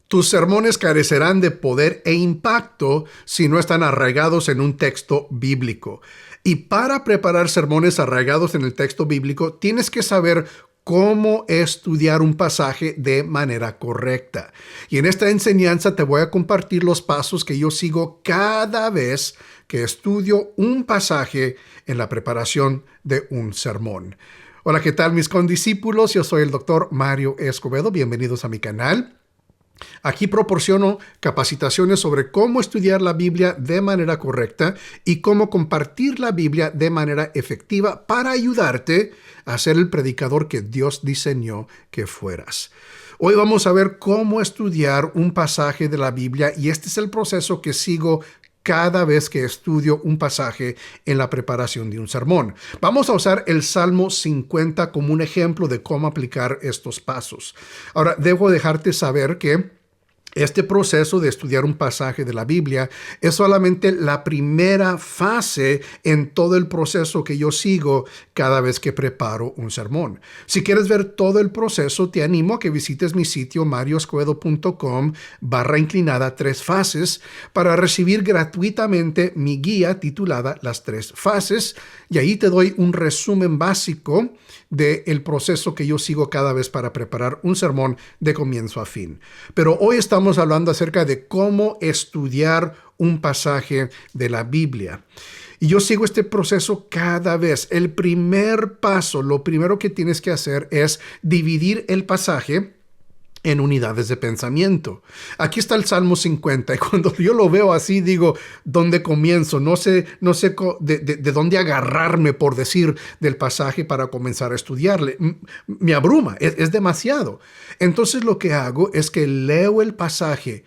Tus sermones carecerán de poder e impacto si no están arraigados en un texto bíblico. Y para preparar sermones arraigados en el texto bíblico, tienes que saber cómo estudiar un pasaje de manera correcta. Y en esta enseñanza te voy a compartir los pasos que yo sigo cada vez que estudio un pasaje en la preparación de un sermón. Hola, ¿qué tal mis condiscípulos? Yo soy el doctor Mario Escobedo. Bienvenidos a mi canal. Aquí proporciono capacitaciones sobre cómo estudiar la Biblia de manera correcta y cómo compartir la Biblia de manera efectiva para ayudarte a ser el predicador que Dios diseñó que fueras. Hoy vamos a ver cómo estudiar un pasaje de la Biblia y este es el proceso que sigo cada vez que estudio un pasaje en la preparación de un sermón. Vamos a usar el Salmo 50 como un ejemplo de cómo aplicar estos pasos. Ahora, debo dejarte saber que este proceso de estudiar un pasaje de la Biblia es solamente la primera fase en todo el proceso que yo sigo cada vez que preparo un sermón. Si quieres ver todo el proceso, te animo a que visites mi sitio marioscobedo.com/3 fases para recibir gratuitamente mi guía titulada Las 3 fases y ahí te doy un resumen básico del proceso que yo sigo cada vez para preparar un sermón de comienzo a fin. Pero hoy estamos hablando acerca de cómo estudiar un pasaje de la Biblia. Y yo sigo este proceso cada vez. El primer paso, lo primero que tienes que hacer es dividir el pasaje en unidades de pensamiento. Aquí está el Salmo 50 y cuando yo lo veo así digo, ¿dónde comienzo? No sé de dónde agarrarme, por decir, del pasaje para comenzar a estudiarle. Me abruma, es demasiado. Entonces lo que hago es que leo el pasaje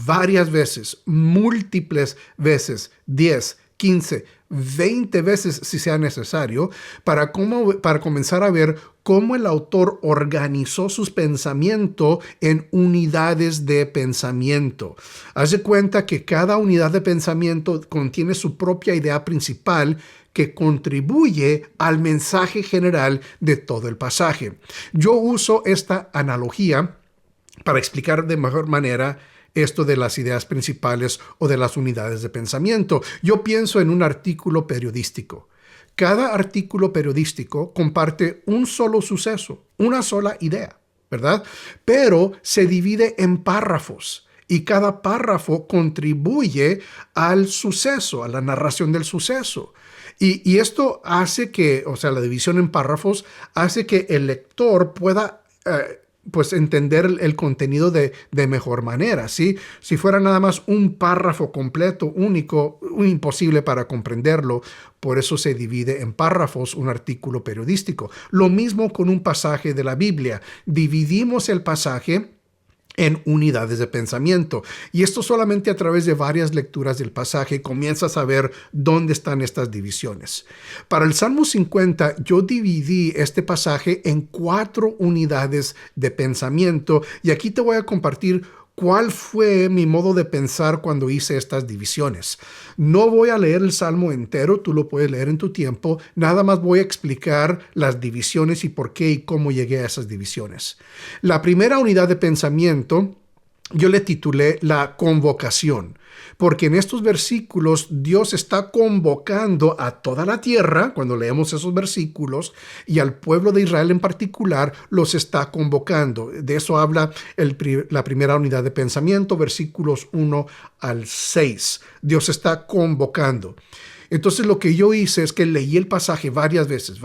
varias veces, múltiples veces, 10, 15, 20 veces si sea necesario, para comenzar a ver cómo el autor organizó sus pensamientos en unidades de pensamiento. Haz de cuenta que cada unidad de pensamiento contiene su propia idea principal que contribuye al mensaje general de todo el pasaje. Yo uso esta analogía para explicar de mejor manera esto de las ideas principales o de las unidades de pensamiento. Yo pienso en un artículo periodístico. Cada artículo periodístico comparte un solo suceso, una sola idea, ¿verdad? Pero se divide en párrafos y cada párrafo contribuye al suceso, a la narración del suceso. Y esto hace que, o sea, la división en párrafos hace que el lector pueda pues entender el contenido de mejor manera, ¿sí? Si fuera nada más un párrafo completo, único, imposible para comprenderlo. Por eso se divide en párrafos un artículo periodístico. Lo mismo con un pasaje de la Biblia. Dividimos el pasaje en unidades de pensamiento. Y esto solamente a través de varias lecturas del pasaje comienzas a ver dónde están estas divisiones. Para el Salmo 50, yo dividí este pasaje en 4 unidades de pensamiento y aquí te voy a compartir cuál fue mi modo de pensar cuando hice estas divisiones. No voy a leer el Salmo entero, tú lo puedes leer en tu tiempo, nada más voy a explicar las divisiones y por qué y cómo llegué a esas divisiones. La primera unidad de pensamiento yo le titulé la convocación, porque en estos versículos Dios está convocando a toda la tierra, cuando leemos esos versículos, y al pueblo de Israel en particular, los está convocando. De eso habla la primera unidad de pensamiento, versículos 1 al 6. Dios está convocando. Entonces lo que yo hice es que leí el pasaje varias veces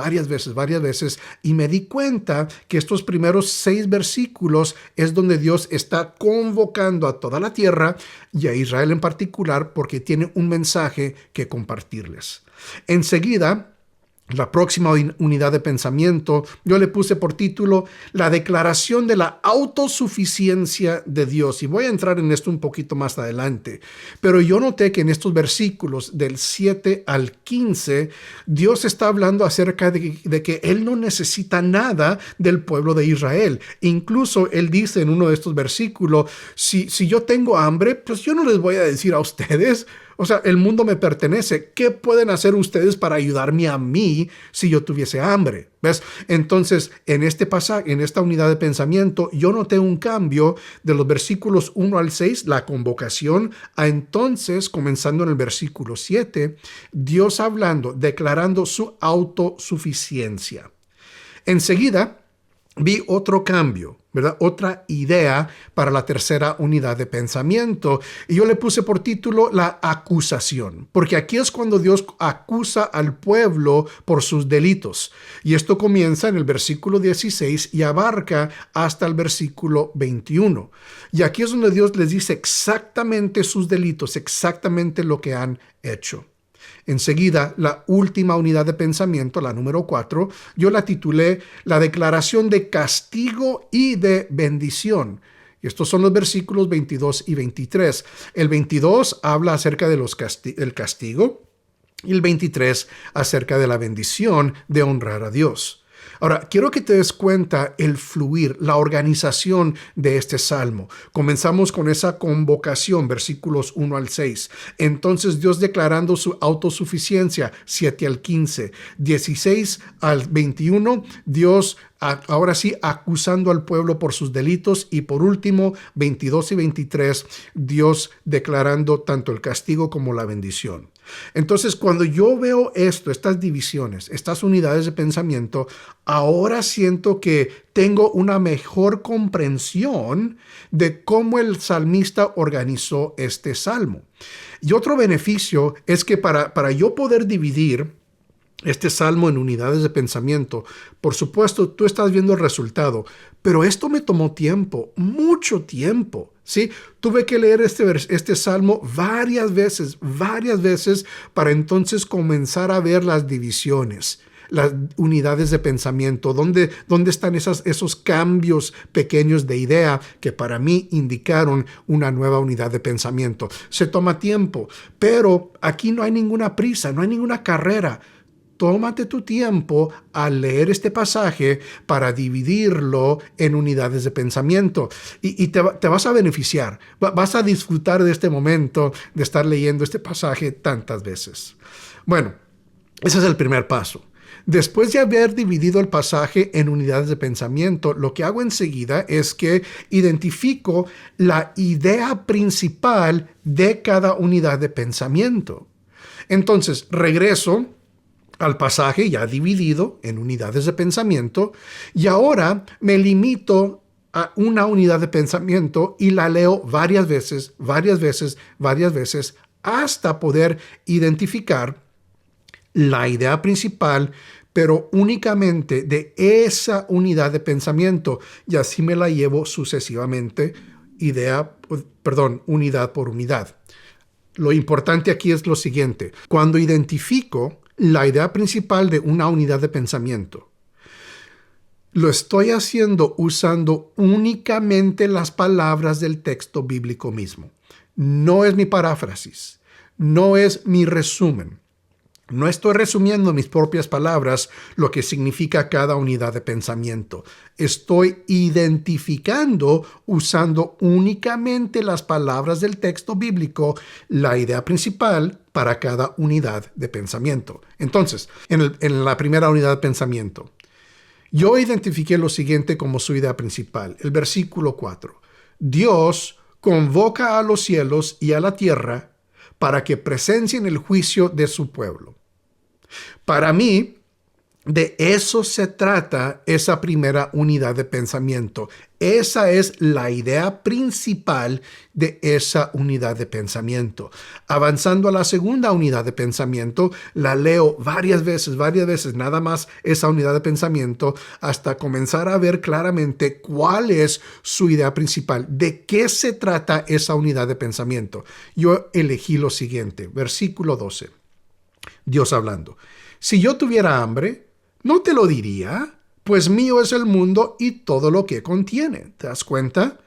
y me di cuenta que estos primeros 6 versículos es donde Dios está convocando a toda la tierra y a Israel en particular porque tiene un mensaje que compartirles. Enseguida, la próxima unidad de pensamiento, yo le puse por título La declaración de la autosuficiencia de Dios. Y voy a entrar en esto un poquito más adelante. Pero yo noté que en estos versículos del 7 al 15, Dios está hablando acerca de que Él no necesita nada del pueblo de Israel. Incluso Él dice en uno de estos versículos, si yo tengo hambre, pues yo no les voy a decir a ustedes, O sea, el mundo me pertenece. ¿Qué pueden hacer ustedes para ayudarme a mí si yo tuviese hambre? ¿Ves? Entonces, en este pasaje, en esta unidad de pensamiento, yo noté un cambio de los versículos 1 al 6, la convocación, a entonces, comenzando en el versículo 7, Dios hablando, declarando su autosuficiencia. Enseguida, vi otro cambio, ¿verdad? Otra idea para la tercera unidad de pensamiento. Y yo le puse por título la acusación, porque aquí es cuando Dios acusa al pueblo por sus delitos. Y esto comienza en el versículo 16 y abarca hasta el versículo 21. Y aquí es donde Dios les dice exactamente sus delitos, exactamente lo que han hecho. Enseguida, la última unidad de pensamiento, la número 4, yo la titulé La declaración de castigo y de bendición. Y estos son los versículos 22 y 23. El 22 habla acerca de del castigo y el 23 acerca de la bendición de honrar a Dios. Ahora, quiero que te des cuenta el fluir, la organización de este salmo. Comenzamos con esa convocación, versículos 1 al 6. Entonces Dios declarando su autosuficiencia, 7 al 15. 16 al 21, Dios ahora sí acusando al pueblo por sus delitos. Y por último, 22 y 23, Dios declarando tanto el castigo como la bendición. Entonces, cuando yo veo estas divisiones, estas unidades de pensamiento, ahora siento que tengo una mejor comprensión de cómo el salmista organizó este salmo. Y otro beneficio es que para yo poder dividir este salmo en unidades de pensamiento, por supuesto, tú estás viendo el resultado, pero esto me tomó tiempo, mucho tiempo, ¿sí? Tuve que leer este salmo varias veces, para entonces comenzar a ver las divisiones, las unidades de pensamiento, dónde están esos cambios pequeños de idea que para mí indicaron una nueva unidad de pensamiento. Se toma tiempo, pero aquí no hay ninguna prisa, no hay ninguna carrera. Tómate tu tiempo al leer este pasaje para dividirlo en unidades de pensamiento y te vas a beneficiar. Vas a disfrutar de este momento de estar leyendo este pasaje tantas veces. Bueno, ese es el primer paso. Después de haber dividido el pasaje en unidades de pensamiento, lo que hago enseguida es que identifico la idea principal de cada unidad de pensamiento. Entonces, regreso al pasaje ya dividido en unidades de pensamiento y ahora me limito a una unidad de pensamiento y la leo varias veces hasta poder identificar la idea principal, pero únicamente de esa unidad de pensamiento, y así me la llevo sucesivamente, unidad por unidad. Lo importante aquí es lo siguiente: cuando identifico la idea principal de una unidad de pensamiento, lo estoy haciendo usando únicamente las palabras del texto bíblico mismo. No es mi paráfrasis, no es mi resumen. No estoy resumiendo mis propias palabras lo que significa cada unidad de pensamiento. Estoy identificando, usando únicamente las palabras del texto bíblico, la idea principal para cada unidad de pensamiento. Entonces, en la primera unidad de pensamiento, yo identifiqué lo siguiente como su idea principal. El versículo 4. Dios convoca a los cielos y a la tierra para que presencien el juicio de su pueblo. Para mí, de eso se trata esa primera unidad de pensamiento. Esa es la idea principal de esa unidad de pensamiento. Avanzando a la segunda unidad de pensamiento, la leo varias veces, nada más esa unidad de pensamiento, hasta comenzar a ver claramente cuál es su idea principal, de qué se trata esa unidad de pensamiento. Yo elegí lo siguiente, versículo 12. Dios hablando: si yo tuviera hambre, ¿no te lo diría? Pues mío es el mundo y todo lo que contiene. ¿Te das cuenta?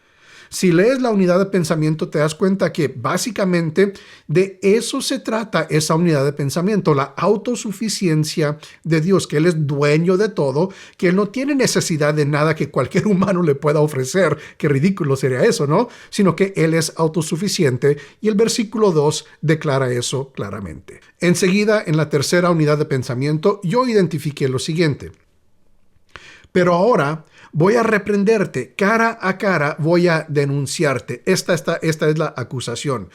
Si lees la unidad de pensamiento, te das cuenta que básicamente de eso se trata esa unidad de pensamiento, la autosuficiencia de Dios, que Él es dueño de todo, que Él no tiene necesidad de nada que cualquier humano le pueda ofrecer. Qué ridículo sería eso, ¿no? Sino que Él es autosuficiente, y el versículo 2 declara eso claramente. Enseguida, en la tercera unidad de pensamiento, yo identifiqué lo siguiente. Pero ahora voy a reprenderte, cara a cara voy a denunciarte. Esta es la acusación.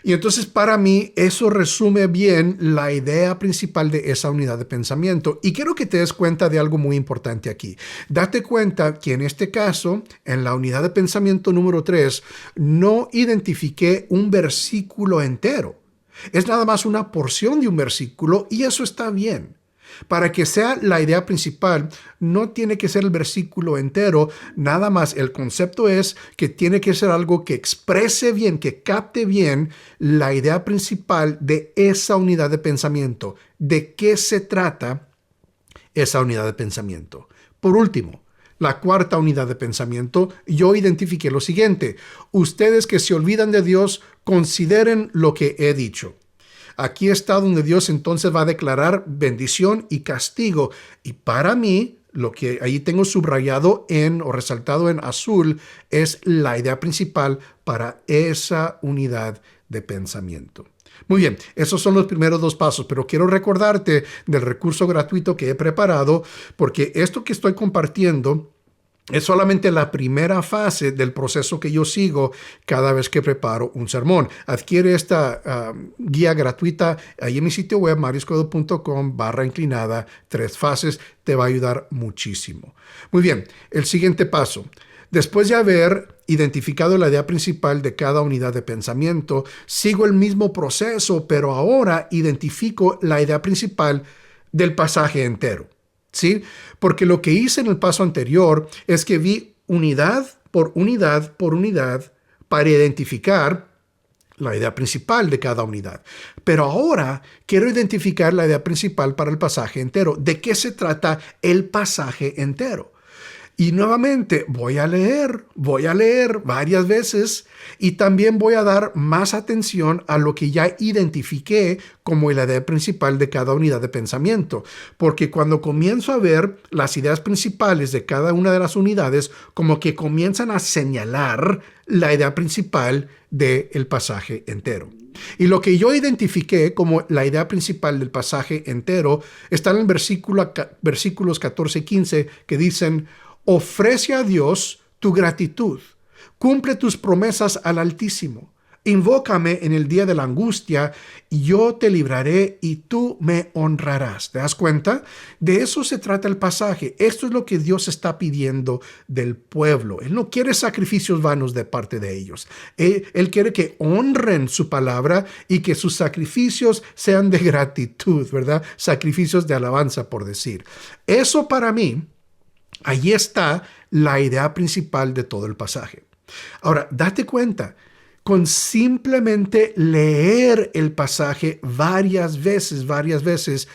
Y entonces para mí eso resume bien la idea principal de esa unidad de pensamiento. Y quiero que te des cuenta de algo muy importante aquí. Date cuenta que en este caso, en la unidad de pensamiento número 3, no identifiqué un versículo entero. Es nada más una porción de un versículo, y eso está bien. Para que sea la idea principal, no tiene que ser el versículo entero, nada más. El concepto es que tiene que ser algo que exprese bien, que capte bien la idea principal de esa unidad de pensamiento. ¿De qué se trata esa unidad de pensamiento? Por último, la cuarta unidad de pensamiento, yo identifiqué lo siguiente. Ustedes que se olvidan de Dios, consideren lo que he dicho. Aquí está donde Dios entonces va a declarar bendición y castigo. Y para mí, lo que ahí tengo subrayado o resaltado en azul es la idea principal para esa unidad de pensamiento. Muy bien, esos son los primeros dos pasos, pero quiero recordarte del recurso gratuito que he preparado, porque esto que estoy compartiendo es solamente la primera fase del proceso que yo sigo cada vez que preparo un sermón. Adquiere esta guía gratuita ahí en mi sitio web, marioscoedo.com/inclinada, 3 fases. Te va a ayudar muchísimo. Muy bien, el siguiente paso. Después de haber identificado la idea principal de cada unidad de pensamiento, sigo el mismo proceso, pero ahora identifico la idea principal del pasaje entero. ¿Sí? Porque lo que hice en el paso anterior es que vi unidad por unidad por unidad para identificar la idea principal de cada unidad. Pero ahora quiero identificar la idea principal para el pasaje entero. ¿De qué se trata el pasaje entero? Y nuevamente voy a leer varias veces, y también voy a dar más atención a lo que ya identifiqué como la idea principal de cada unidad de pensamiento. Porque cuando comienzo a ver las ideas principales de cada una de las unidades, como que comienzan a señalar la idea principal del pasaje entero. Y lo que yo identifiqué como la idea principal del pasaje entero está en el versículos 14 y 15, que dicen: ofrece a Dios tu gratitud, cumple tus promesas al Altísimo, invócame en el día de la angustia, y yo te libraré y tú me honrarás. ¿Te das cuenta? De eso se trata el pasaje. Esto es lo que Dios está pidiendo del pueblo. Él no quiere sacrificios vanos de parte de ellos. Él quiere que honren su palabra y que sus sacrificios sean de gratitud, ¿verdad? Sacrificios de alabanza, por decir. Eso para mí, allí está la idea principal de todo el pasaje. Ahora, date cuenta, con simplemente leer el pasaje varias veces,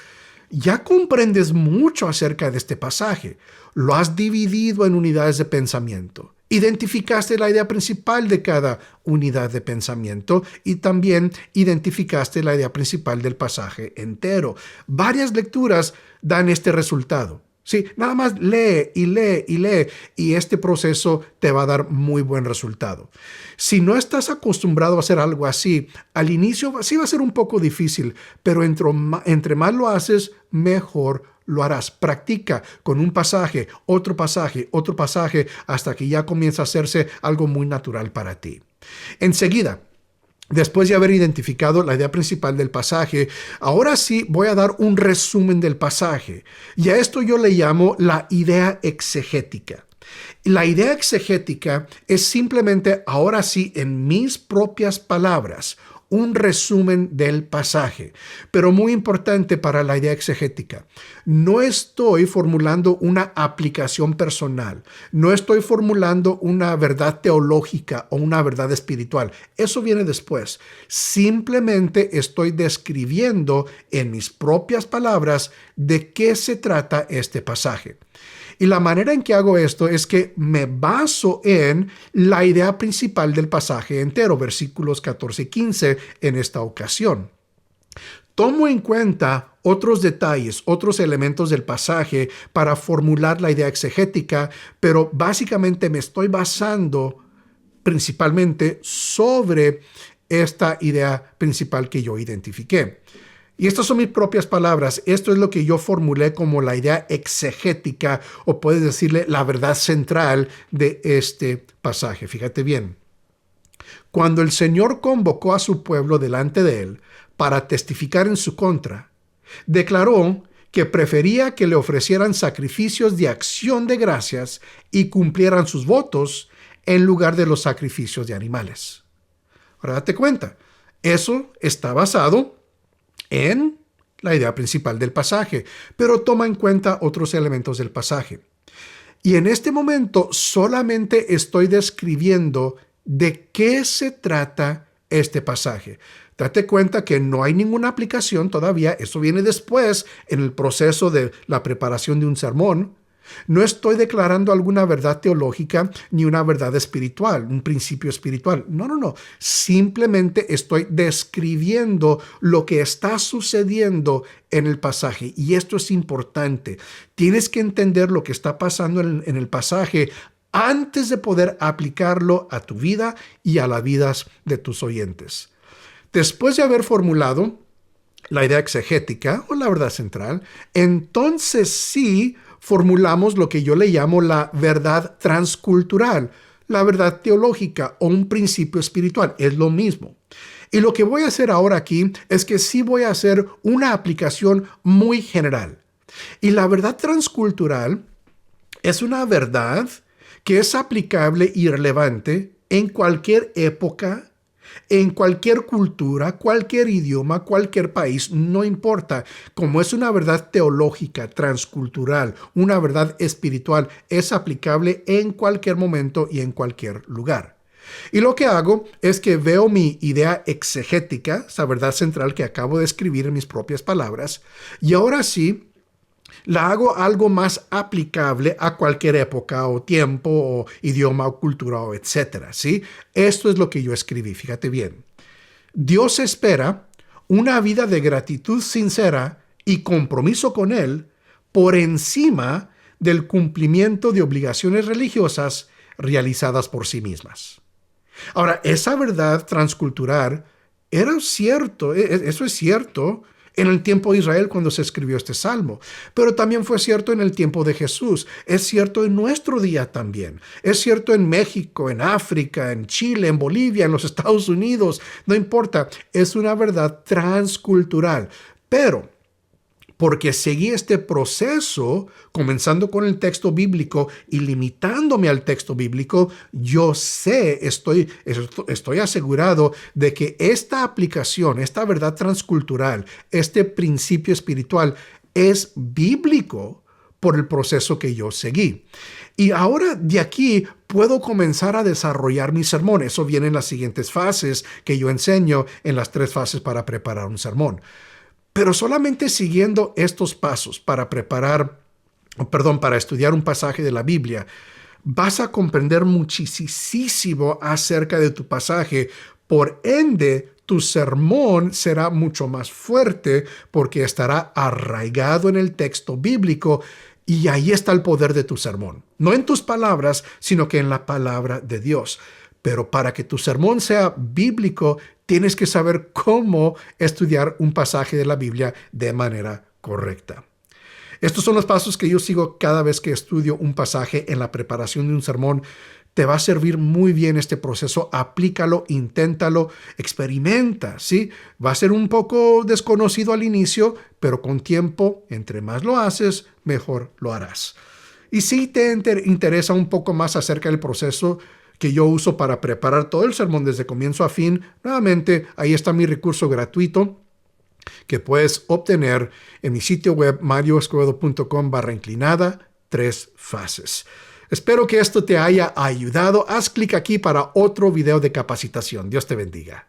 ya comprendes mucho acerca de este pasaje. Lo has dividido en unidades de pensamiento. Identificaste la idea principal de cada unidad de pensamiento y también identificaste la idea principal del pasaje entero. Varias lecturas dan este resultado. Sí, nada más lee y este proceso te va a dar muy buen resultado. Si no estás acostumbrado a hacer algo así, al inicio sí va a ser un poco difícil, pero entre más lo haces, mejor lo harás. Practica con un pasaje, otro pasaje, hasta que ya comienza a hacerse algo muy natural para ti. Enseguida, después de haber identificado la idea principal del pasaje, ahora sí voy a dar un resumen del pasaje. Y a esto yo le llamo la idea exegética. La idea exegética es simplemente, ahora sí, en mis propias palabras, un resumen del pasaje. Pero muy importante para la idea exegética, no estoy formulando una aplicación personal, no estoy formulando una verdad teológica o una verdad espiritual. Eso viene después. Simplemente estoy describiendo en mis propias palabras de qué se trata este pasaje. Y la manera en que hago esto es que me baso en la idea principal del pasaje entero, versículos 14 y 15 en esta ocasión. Tomo en cuenta otros detalles, otros elementos del pasaje para formular la idea exegética, pero básicamente me estoy basando principalmente sobre esta idea principal que yo identifiqué. Y estas son mis propias palabras. Esto es lo que yo formulé como la idea exegética, o puedes decirle la verdad central de este pasaje. Fíjate bien. Cuando el Señor convocó a su pueblo delante de él para testificar en su contra, declaró que prefería que le ofrecieran sacrificios de acción de gracias y cumplieran sus votos en lugar de los sacrificios de animales. Ahora date cuenta, eso está basado en la idea principal del pasaje, pero toma en cuenta otros elementos del pasaje. Y en este momento solamente estoy describiendo de qué se trata este pasaje. Date cuenta que no hay ninguna aplicación todavía, eso viene después en el proceso de la preparación de un sermón. No estoy declarando alguna verdad teológica ni una verdad espiritual, un principio espiritual. No. Simplemente estoy describiendo lo que está sucediendo en el pasaje. Y esto es importante. Tienes que entender lo que está pasando en el pasaje antes de poder aplicarlo a tu vida y a las vidas de tus oyentes. Después de haber formulado la idea exegética o la verdad central, entonces sí formulamos lo que yo le llamo la verdad transcultural, la verdad teológica o un principio espiritual. Es lo mismo. Y lo que voy a hacer ahora aquí es que sí voy a hacer una aplicación muy general. Y la verdad transcultural es una verdad que es aplicable y relevante en cualquier época, en cualquier cultura, cualquier idioma, cualquier país, no importa. Como es una verdad teológica, transcultural, una verdad espiritual, es aplicable en cualquier momento y en cualquier lugar. Y lo que hago es que veo mi idea exegética, esa verdad central que acabo de escribir en mis propias palabras, y ahora sí, la hago algo más aplicable a cualquier época o tiempo o idioma o cultura o etcétera, ¿sí? Esto es lo que yo escribí, fíjate bien. Dios espera una vida de gratitud sincera y compromiso con Él por encima del cumplimiento de obligaciones religiosas realizadas por sí mismas. Ahora, esa verdad transcultural era cierto, eso es cierto en el tiempo de Israel cuando se escribió este salmo, pero también fue cierto en el tiempo de Jesús, es cierto en nuestro día también, es cierto en México, en África, en Chile, en Bolivia, en los Estados Unidos, no importa, es una verdad transcultural, pero porque seguí este proceso, comenzando con el texto bíblico y limitándome al texto bíblico, yo sé, estoy asegurado de que esta aplicación, esta verdad transcultural, este principio espiritual es bíblico por el proceso que yo seguí. Y ahora de aquí puedo comenzar a desarrollar mi sermón. Eso viene en las siguientes fases que yo enseño en las 3 fases para preparar un sermón. Pero solamente siguiendo estos pasos para estudiar un pasaje de la Biblia, vas a comprender muchísimo acerca de tu pasaje. Por ende, tu sermón será mucho más fuerte porque estará arraigado en el texto bíblico y ahí está el poder de tu sermón. No en tus palabras, sino que en la palabra de Dios. Pero para que tu sermón sea bíblico, tienes que saber cómo estudiar un pasaje de la Biblia de manera correcta. Estos son los pasos que yo sigo cada vez que estudio un pasaje en la preparación de un sermón. Te va a servir muy bien este proceso. Aplícalo, inténtalo, experimenta, ¿sí? Va a ser un poco desconocido al inicio, pero con tiempo, entre más lo haces, mejor lo harás. Y si te interesa un poco más acerca del proceso que yo uso para preparar todo el sermón desde comienzo a fin, nuevamente ahí está mi recurso gratuito que puedes obtener en mi sitio web marioescobedo.com/inclinada 3 fases. Espero que esto te haya ayudado. Haz clic aquí para otro video de capacitación. Dios te bendiga.